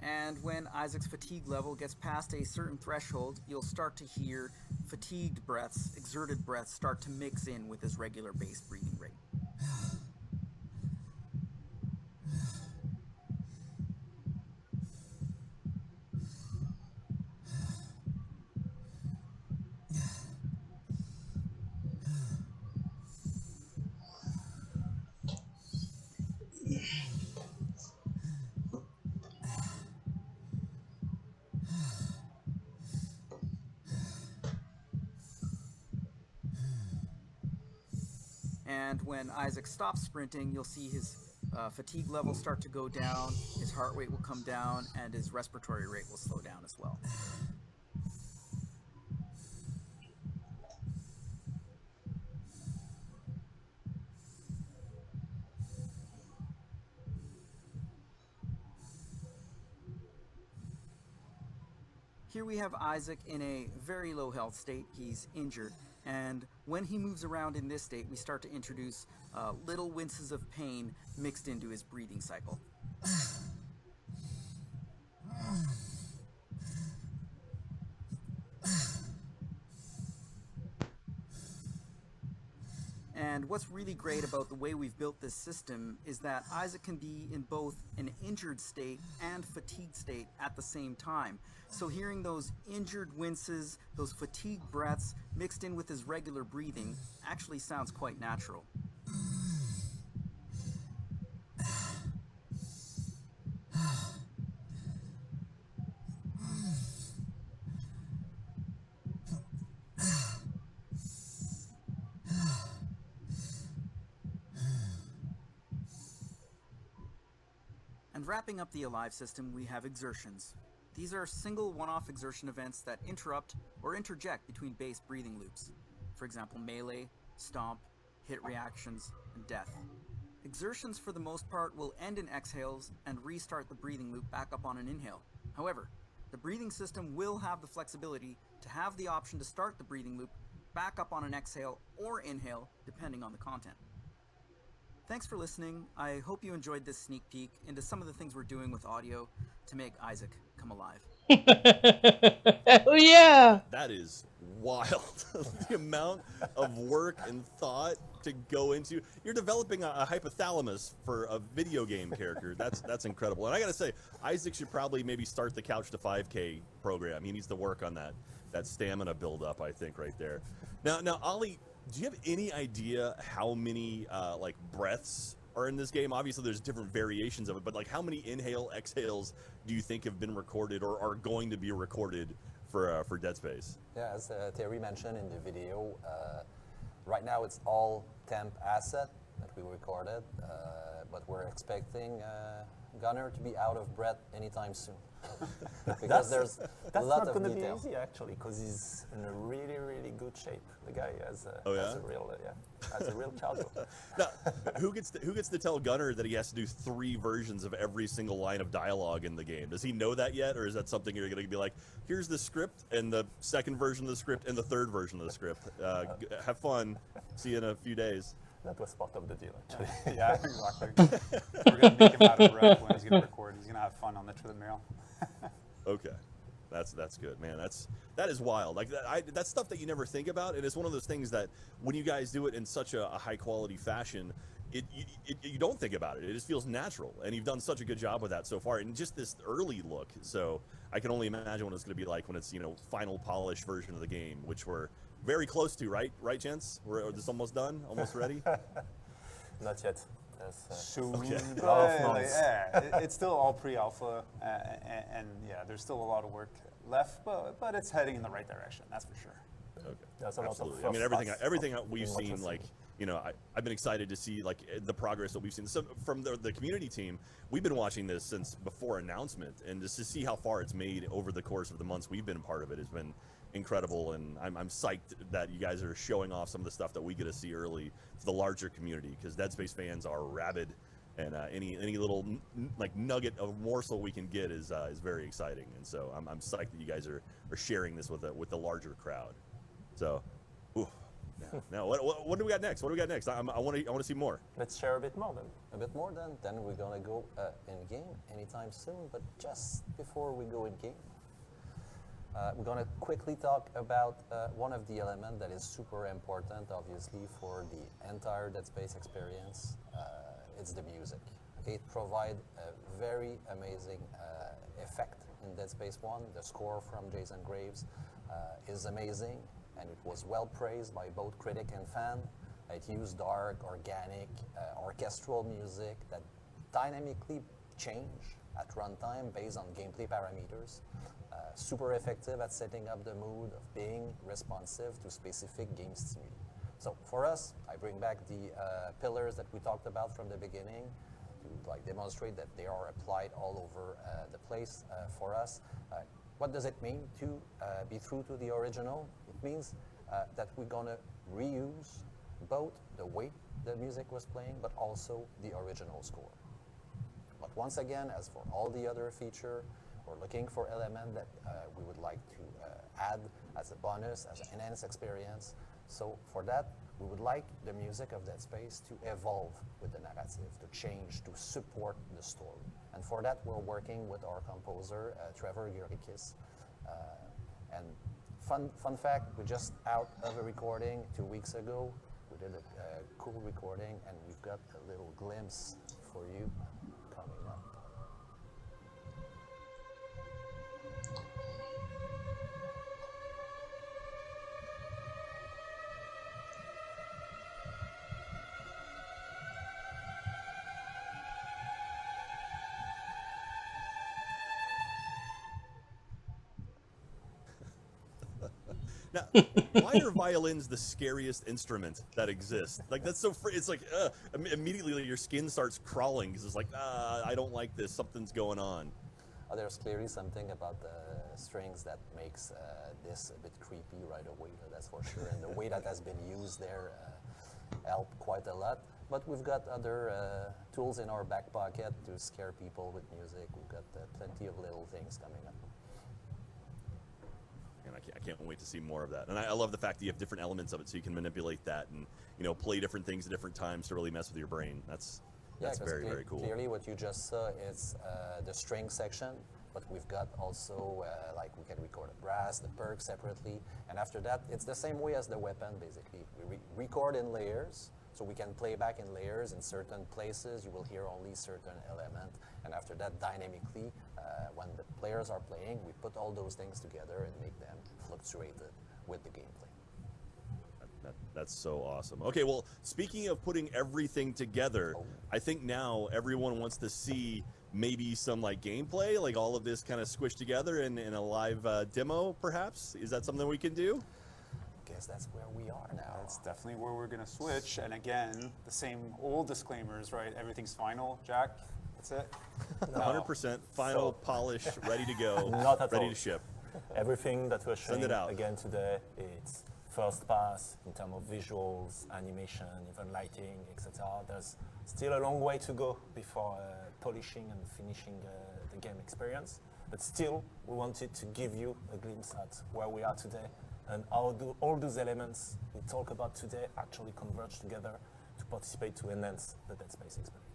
J: And when Isaac's fatigue level gets past a certain threshold, you'll start to hear fatigued breaths, exerted breaths start to mix in with his regular base breathing rate. And when Isaac stops sprinting, you'll see his fatigue level start to go down, his heart rate will come down, and his respiratory rate will slow down as well. Here we have Isaac in a very low health state. He's injured, and when he moves around in this state, we start to introduce little winces of pain mixed into his breathing cycle. And what's really great about the way we've built this system is that Isaac can be in both an injured state and fatigued state at the same time. So hearing those injured winces, those fatigued breaths mixed in with his regular breathing actually sounds quite natural. And wrapping up the Alive system, we have exertions. These are single one-off exertion events that interrupt or interject between bass breathing loops. For example, melee, stomp, hit reactions, and death. Exertions for the most part will end in exhales and restart the breathing loop back up on an inhale. However, the breathing system will have the flexibility to have the option to start the breathing loop back up on an exhale or inhale, depending on the content. Thanks for listening. I hope you enjoyed this sneak peek into some of the things we're doing with audio to make Isaac come alive.
A: Oh yeah!
C: That is wild. The amount of work and thought to go into. You're developing a hypothalamus for a video game character. That's incredible. And I gotta say, Isaac should probably maybe start the Couch to 5K program. He needs to work on that stamina build up, I think, right there. Now, Ollie, do you have any idea how many like breaths are in this game? Obviously, there's different variations of it, but like how many inhale, exhales do you think have been recorded or are going to be recorded for Dead Space?
D: Yeah, as Terry mentioned in the video, right now it's all temp asset that we recorded, but we're expecting Gunner to be out of breath anytime soon. Because there's a lot of
E: going to
D: detail.
E: be easy actually, because he's in a really, really good shape. The guy has a,
C: Oh, yeah?
E: has a real, has a real cardio.
C: Now, who gets to tell Gunner that he has to do 3 versions of every single line of dialogue in the game? Does he know that yet, or is that something you're going to be like, here's the script and the second version of the script and the third version of the script? Have fun. See you in a few days.
E: That was part of the deal, actually.
B: Yeah, exactly. We're going to make him out of breath when he's going to record. He's going to have fun on the treadmill.
C: Okay, that's good, man. That is wild. Like that's stuff that you never think about, and it's one of those things that when you guys do it in such a high quality fashion, you don't think about it. It just feels natural, and you've done such a good job with that so far. And just this early look, so I can only imagine what it's going to be like when it's final polished version of the game, which we're very close to, right, gents? We're this almost done, almost ready.
E: Not yet.
B: Soon,
C: Okay.
B: it's still all pre-alpha, and yeah, there's still a lot of work left, but it's heading in the right direction. That's for sure.
C: Okay.
E: There's a lot of
C: Absolutely. I mean, everything we've
E: in what
C: seen,
E: we've
C: like, I've been excited to see like the progress that we've seen. So from the community team, we've been watching this since before announcement, and just to see how far it's made over the course of the months we've been a part of it has been incredible. And I'm psyched that you guys are showing off some of the stuff that we get to see early to the larger community, because Dead Space fans are rabid, and any little like nugget of morsel we can get is very exciting. And so I'm psyched that you guys are sharing this with the larger crowd. So, now what do we got next? What do we got next? I want to see more.
E: Let's share a bit more then.
D: A bit more then we're gonna go in game anytime soon. But just before we go in game, we're gonna quickly talk about one of the elements that is super important, obviously, for the entire Dead Space experience. It's the music. Okay, it provides a very amazing effect in Dead Space 1. The score from Jason Graves is amazing, and it was well praised by both critic and fan. It used dark, organic, orchestral music that dynamically change at runtime based on gameplay parameters. Super effective at setting up the mood of being responsive to specific game stimuli. So for us, I bring back the pillars that we talked about from the beginning to like demonstrate that they are applied all over the place for us. What does it mean to be true to the original? It means that we're gonna reuse both the way the music was playing, but also the original score. But once again, as for all the other features, we're looking for elements that we would like to add as a bonus, as an enhanced experience. So for that, we would like the music of Dead Space to evolve with the narrative, to change, to support the story. And for that, we're working with our composer, Trevor Gurikis. And fun fact, we're just out of a recording 2 weeks ago with we did a cool recording, and we've got a little glimpse for you coming up.
C: Now, why are violins the scariest instrument that exists? Like, that's so it's like immediately your skin starts crawling because it's like, I don't like this, something's going on.
D: There's clearly something about the strings that makes this a bit creepy right away, that's for sure, and the way that has been used there helped quite a lot. But we've got other tools in our back pocket to scare people with music. We've got plenty of little things coming up.
C: And I can't wait to see more of that. And I love the fact that you have different elements of it, so you can manipulate that and play different things at different times to really mess with your brain. That's very, very cool.
D: Clearly, what you just saw is the string section, but we've got also like we can record the brass, the perk separately, and after that, it's the same way as the weapon. Basically, we record in layers, so we can play back in layers. In certain places, you will hear only certain element, and after that, dynamically, when the players are playing, we put all those things together and make them fluctuate with the gameplay.
C: That's so awesome. Okay, well, speaking of putting everything together, I think now everyone wants to see maybe some like gameplay, like all of this kind of squished together in a live demo, perhaps. Is that something we can do?
D: I guess that's where we are now.
B: That's definitely where we're going to switch. And again, the same old disclaimers, right? Everything's final, Jack. That's it.
C: 100% final, polish, ready to go,
E: Not at
C: ready
E: all.
C: to ship.
E: Everything that we're showing
C: Send it out.
E: again today, it's first pass in terms of visuals, animation, even lighting, etc. There's still a long way to go before polishing and finishing the game experience. But still, we wanted to give you a glimpse at where we are today and how do all those elements we talk about today actually converge together to participate to enhance the Dead Space experience.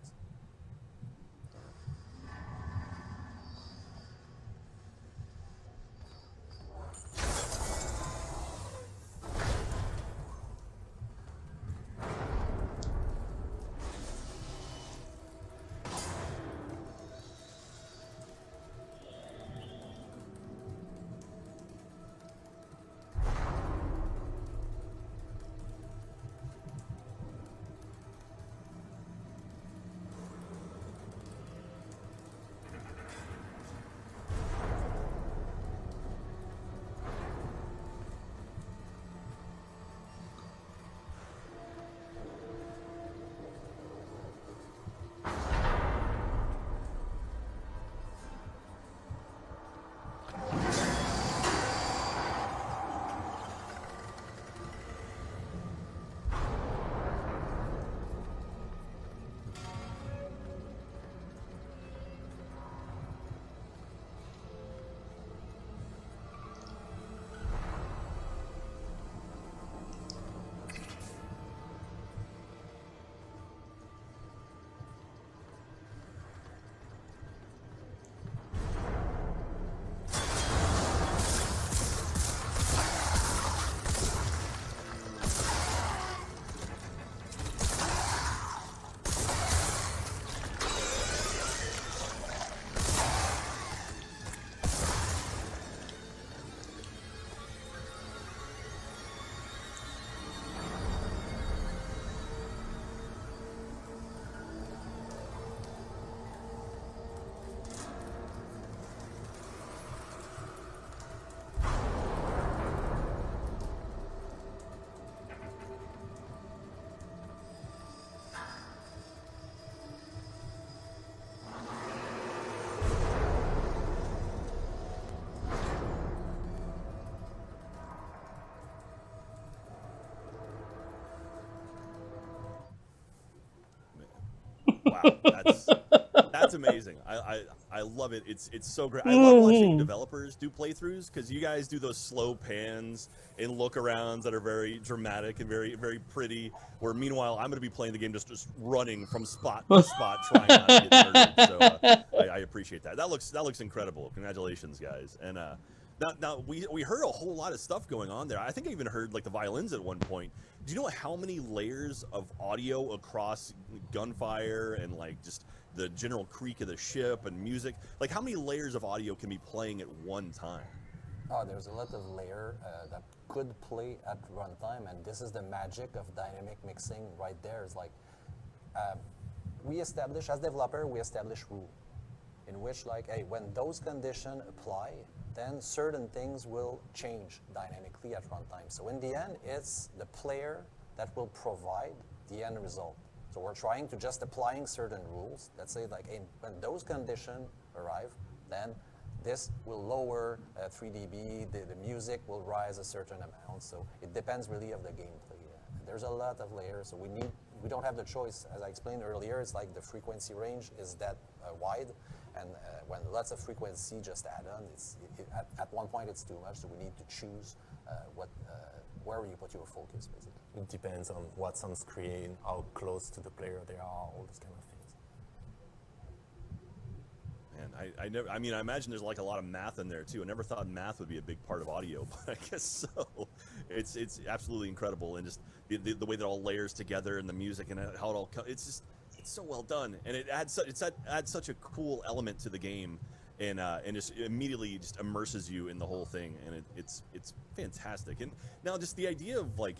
C: Wow, that's amazing. I love it. It's so great. I love watching developers do playthroughs because you guys do those slow pans and look arounds that are very dramatic and very, very pretty. Where meanwhile, I'm going to be playing the game just running from spot to spot, trying not to get murdered. So I appreciate that. That looks incredible. Congratulations, guys. And Now we heard a whole lot of stuff going on there. I think I even heard like the violins at one point. Do you know how many layers of audio across gunfire and like just the general creak of the ship and music? Like how many layers of audio can be playing at one time?
D: Oh, there's a lot of layer that could play at runtime, and this is the magic of dynamic mixing right there. Is like we establish, as developer, we establish rule in which like, hey, when those conditions apply, then certain things will change dynamically at runtime. So in the end, it's the player that will provide the end result. So we're trying to just applying certain rules. Let's say like, hey, when those conditions arrive, then this will lower 3 dB, the music will rise a certain amount. So it depends really of the gameplay. There's a lot of layers, so we don't have the choice. As I explained earlier, it's like the frequency range is that wide, and when lots of frequency just add on, at one point it's too much, so we need to choose where you put your focus, basically.
E: It depends on what sounds creating, how close to the player they are, all those kind of things.
C: And I mean, I imagine there's like a lot of math in there too. I never thought math would be a big part of audio, but I guess so. It's absolutely incredible, and just the way that it all layers together, and the music, and how it all it's so well done, and it adds such a cool element to the game, and just immediately just immerses you in the whole thing, and it's fantastic. And now just the idea of like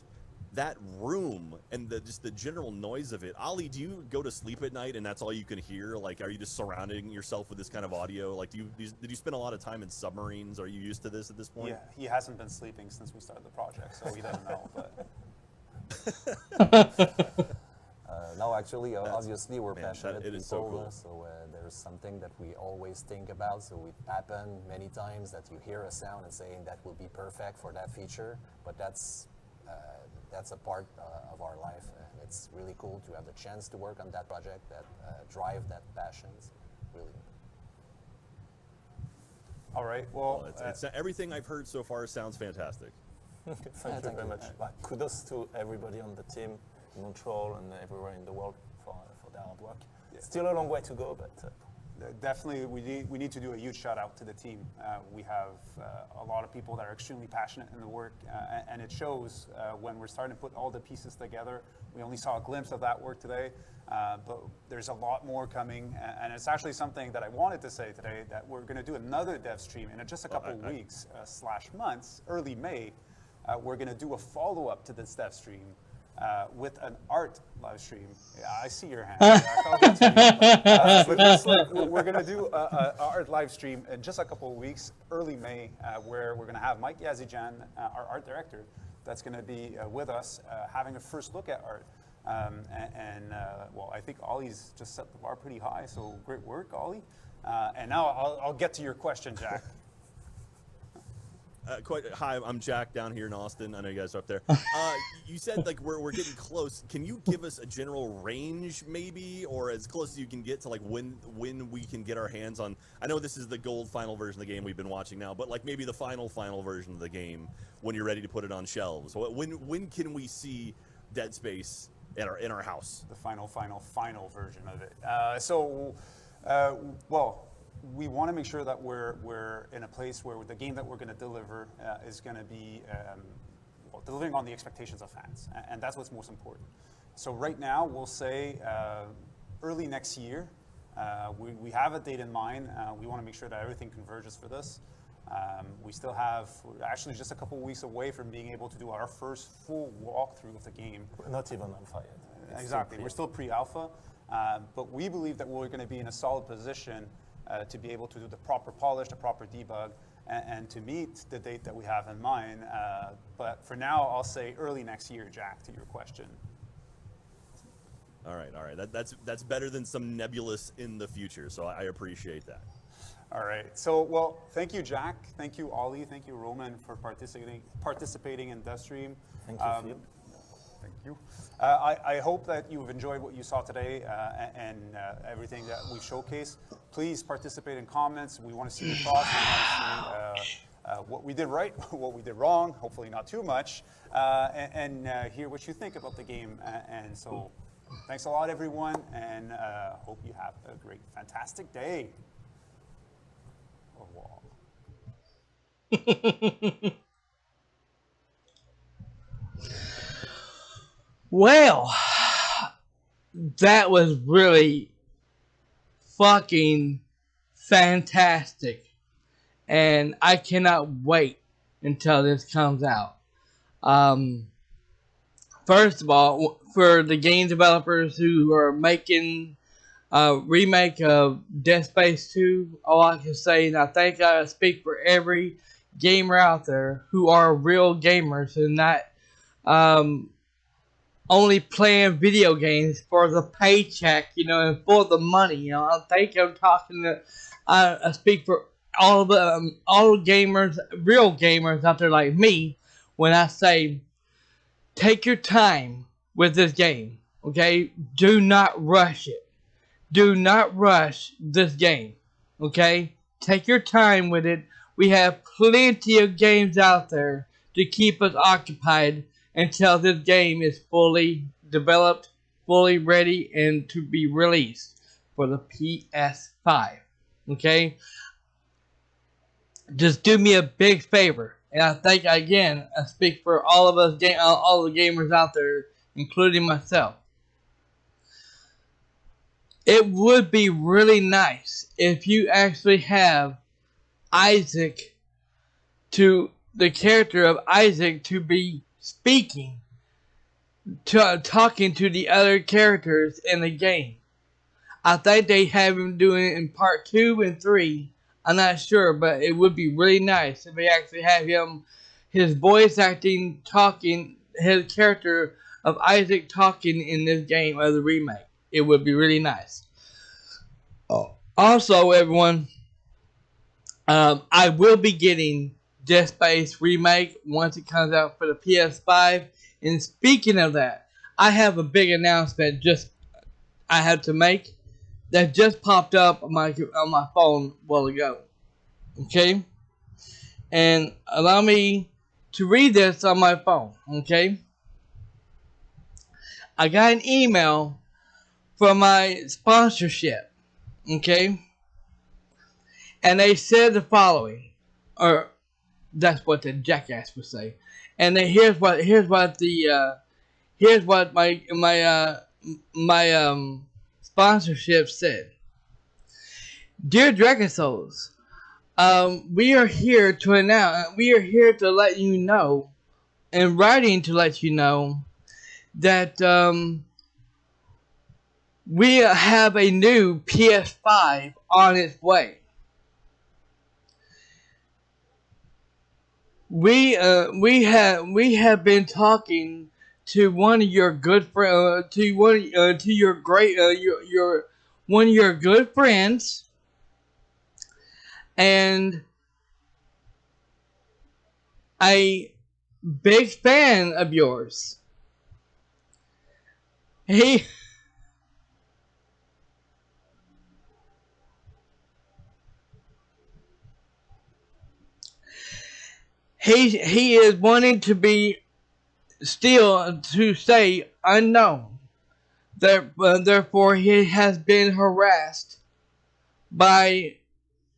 C: that room and just the general noise of it. Ollie, do you go to sleep at night and that's all you can hear? Like, are you just surrounding yourself with this kind of audio? Like, did you spend a lot of time in submarines? Are you used to this at this point?
B: Yeah, he hasn't been sleeping since we started the project, so he doesn't know. But
D: No, actually, obviously, we're passionate
C: it
D: people,
C: is so cool.
D: so there's something that we always think about. So it happened many times that you hear a sound and saying that will be perfect for that feature, but that's a part of our life, and it's really cool to have the chance to work on that project that drive that passions, really.
B: all right, well,
C: it's everything I've heard so far sounds fantastic.
E: Thank you very much. Kudos to everybody on the team in Montreal and everywhere in the world for their hard work.
B: Yeah.
E: Still a long way to go, but
B: definitely we need to do a huge shout out to the team. We have a lot of people that are extremely passionate in the work, and it shows when we're starting to put all the pieces together. We only saw a glimpse of that work today, but there's a lot more coming, and it's actually something that I wanted to say today, that we're going to do another dev stream in just a couple of weeks / months, early May. We're going to do a follow-up to this dev stream with an art live stream. Yeah, I see your hand. I'll get to you. But it's like, we're going to do an art live stream in just a couple of weeks, early May, where we're going to have Mike Yazijan, our art director, that's going to be with us, having a first look at art. Well, I think Ollie's just set the bar pretty high, so great work, Ollie. And now I'll get to your question, Jack.
C: Hi, I'm Jack down here in Austin. I know you guys are up there. You said like we're getting close. Can you give us a general range, maybe, or as close as you can get to like when we can get our hands on? I know this is the gold final version of the game we've been watching now, but like maybe the final version of the game when you're ready to put it on shelves. When can we see Dead Space in our house?
B: The final version of it. Well, we want to make sure that we're in a place where the game that we're going to deliver is going to be delivering on the expectations of fans, and that's what's most important. So right now, we'll say early next year. We have a date in mind. We want to make sure that everything converges for this. We're actually just a couple of weeks away from being able to do our first full walkthrough of the game.
E: we're not even alpha yet.
B: Exactly, we're still pre-alpha, but we believe that we're going to be in a solid position to be able to do the proper polish, the proper debug, and to meet the date that we have in mind. But for now, I'll say early next year, Jack, to your question.
C: All right. That's better than some nebulous in the future, so I appreciate that.
B: All right. So, well, thank you, Jack. Thank you, Ollie. Thank you, Roman, for participating in DevStream.
E: Thank you, Phil.
B: Thank you. I hope that you've enjoyed what you saw today and everything that we've showcased. Please participate in comments. We want to see your thoughts. We want to see what we did right, what we did wrong, hopefully not too much, and hear what you think about the game. And so thanks a lot, everyone, and hope you have a great, fantastic day. Au revoir.
A: Well, that was really fucking fantastic. And I cannot wait until this comes out. Um, First of all, for the game developers who are making a remake of Dead Space 2, all I can say, and I think I speak for every gamer out there who are real gamers and not um, only playing video games for the paycheck, and for the money. I think I'm talking to, I speak for all gamers, real gamers out there like me, when I say take your time with this game, okay? Do not rush it. Do not rush this game, okay? Take your time with it. We have plenty of games out there to keep us occupied until this game is fully developed, fully ready, and to be released for the PS5, okay? Just do me a big favor. And I think, again, I speak for all of us, all the gamers out there, including myself. It would be really nice if you actually have Isaac, the character of Isaac, to be speaking, talking to the other characters in the game. I think they have him doing it in part 2 and 3. I'm not sure, but it would be really nice if they actually have him, his voice acting, talking, his character of Isaac talking in this game of the remake. It would be really nice. Also, everyone, I will be getting Dead Space Remake once it comes out for the PS5. And speaking of that, I have a big announcement I have to make that just popped up on my phone a while ago. Okay? And allow me to read this on my phone. Okay? I got an email from my sponsorship. Okay? And they said the following, or that's what the jackass would say. And then here's what my sponsorship said. Dear Dragon Souls, we are here to let you know, and writing to let you know, that we have a new PS5 on its way. We have been talking to one of your good friends, one of your good friends, and a big fan of yours. He is wanting to be still to stay unknown. Therefore, he has been harassed by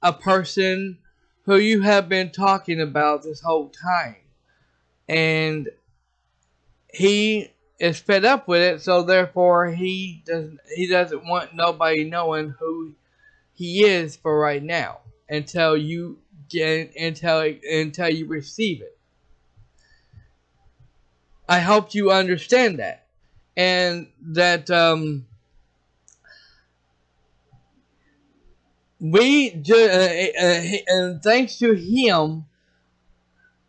A: a person who you have been talking about this whole time, and he is fed up with it. So therefore, he doesn't want nobody knowing who he is for right now until you receive it. I hope you understand that, and that and thanks to him,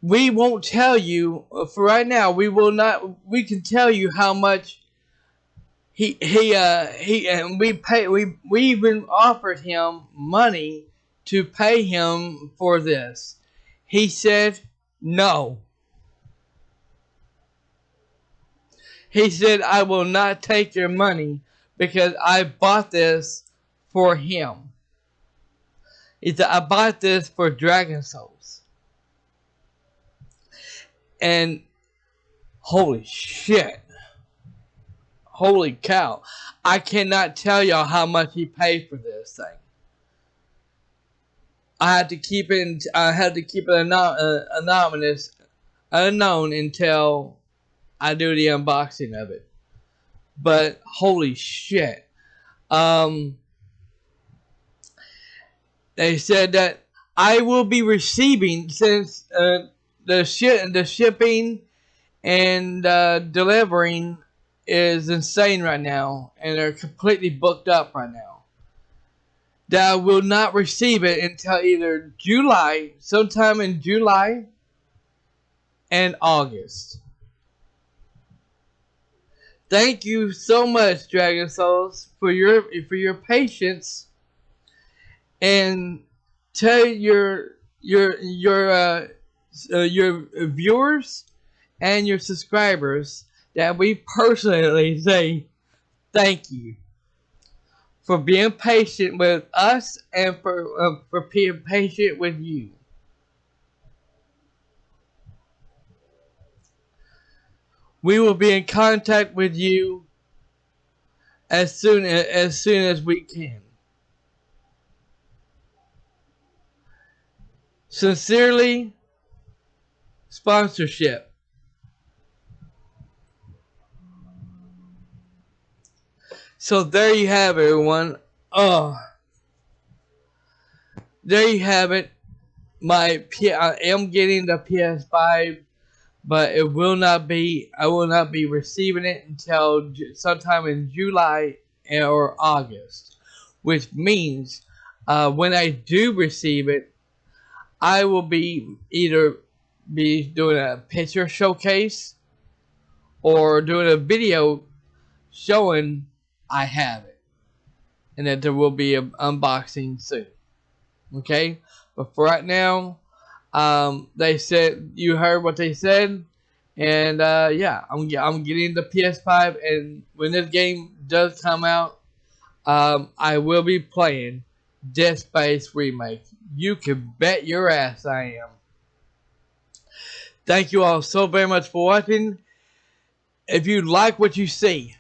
A: we won't tell you for right now. We will not. We can tell you how much he and we even offered him money to pay him for this. He said no. He said, I will not take your money because I bought this for him. He said, I bought this for Dragon Souls. And holy shit. Holy cow. I cannot tell y'all how much he paid for this thing. I had to keep it. I had to keep it anonymous, unknown until I do the unboxing of it. But holy shit! They said that I will be receiving, since the shipping and delivering is insane right now, and they're completely booked up right now, that I will not receive it until either July, sometime in July and August. Thank you so much, Dragon Souls, for your patience, and tell your viewers and your subscribers that we personally say thank you for being patient with us and for being patient with you. We will be in contact with you as soon as we can. Sincerely, sponsorship. So there you have it, everyone. Oh, there you have it. I am getting the PS5, but it will not be. I will not be receiving it until sometime in July or August, which means when I do receive it, I will be either be doing a picture showcase or doing a video showing I have it, and that there will be an unboxing soon. Okay, but for right now, they said, you heard what they said, and yeah, I'm getting the PS5, and when this game does come out, I will be playing Dead Space Remake. You can bet your ass I am. Thank you all so very much for watching. If you like what you see,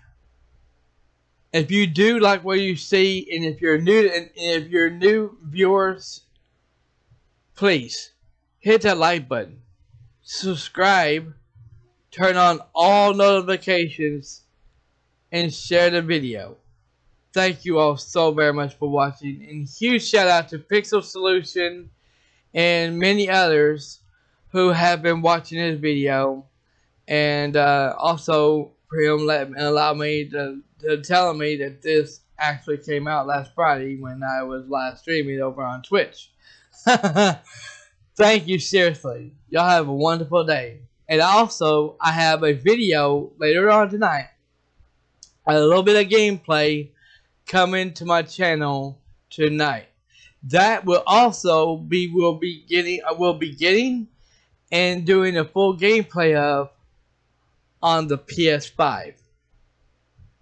A: if you do like what you see, and if you're new viewers, please hit that like button, subscribe, turn on all notifications, and share the video. Thank you all so very much for watching, and huge shout out to Pixel Solution and many others who have been watching this video, and also for him telling me that this actually came out last Friday when I was live streaming over on Twitch. Thank you, seriously. Y'all have a wonderful day. And also, I have a video later on tonight, a little bit of gameplay coming to my channel tonight. That will also be I will be getting and doing a full gameplay of on the PS5.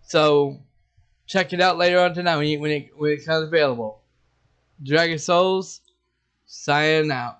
A: So check it out later on tonight when it comes available. Dragon Souls, signing out.